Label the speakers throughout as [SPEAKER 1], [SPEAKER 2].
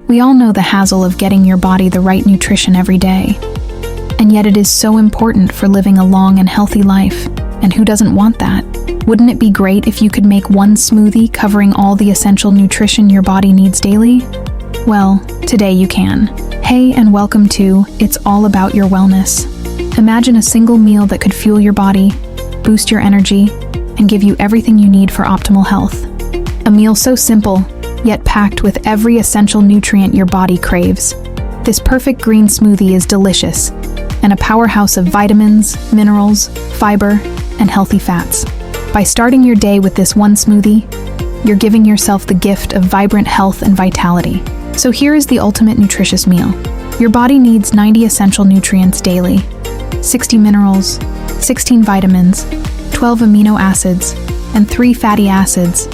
[SPEAKER 1] We all know the hassle of getting your body the right nutrition every day. And yet it is so important for living a long and healthy life. And who doesn't want that? Wouldn't it be great if you could make one smoothie covering all the essential nutrition your body needs daily? Well, today you can. Hey, and welcome to It's All About Your Wellness. Imagine a single meal that could fuel your body, boost your energy, and give you everything you need for optimal health. A meal so simple, yet packed with every essential nutrient your body craves. This perfect green smoothie is delicious, and a powerhouse of vitamins, minerals, fiber, and healthy fats. By starting your day with this one smoothie, you're giving yourself the gift of vibrant health and vitality. So here is the ultimate nutritious meal. Your body needs 90 essential nutrients daily, 60 minerals, 16 vitamins, 12 amino acids, and 3 fatty acids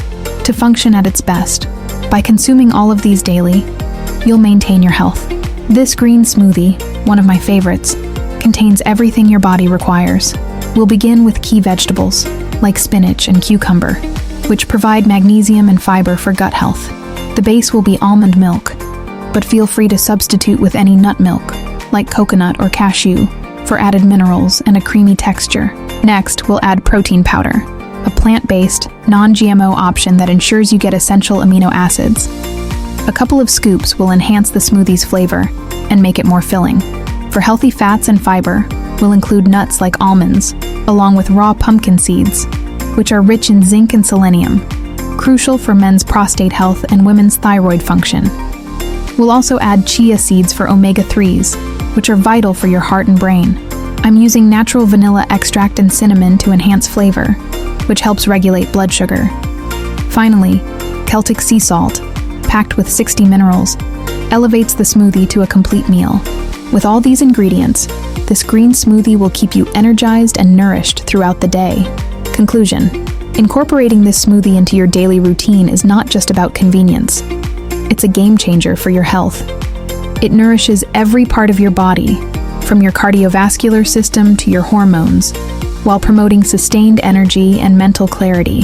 [SPEAKER 1] to function at its best. By consuming all of these daily, you'll maintain your health. This green smoothie, one of my favorites, contains everything your body requires. We'll begin with key vegetables, like spinach and cucumber, which provide magnesium and fiber for gut health. The base will be almond milk, but feel free to substitute with any nut milk, like coconut or cashew, for added minerals and a creamy texture. Next, we'll add protein powder, a plant-based, non-GMO option that ensures you get essential amino acids. A couple of scoops will enhance the smoothie's flavor and make it more filling. For healthy fats and fiber, we'll include nuts like almonds, along with raw pumpkin seeds, which are rich in zinc and selenium, crucial for men's prostate health and women's thyroid function. We'll also add chia seeds for omega-3s, which are vital for your heart and brain. I'm using natural vanilla extract and cinnamon to enhance flavor, which helps regulate blood sugar. Finally, Celtic sea salt, packed with 60 minerals, elevates the smoothie to a complete meal. With all these ingredients, this green smoothie will keep you energized and nourished throughout the day. Conclusion: incorporating this smoothie into your daily routine is not just about convenience. It's a game changer for your health. It nourishes every part of your body, from your cardiovascular system to your hormones, while promoting sustained energy and mental clarity.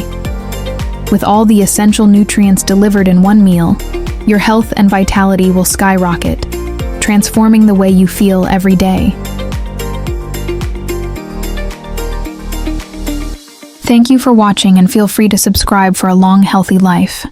[SPEAKER 1] With all the essential nutrients delivered in one meal, your health and vitality will skyrocket, transforming the way you feel every day. Thank you for watching, and feel free to subscribe for a long, healthy life.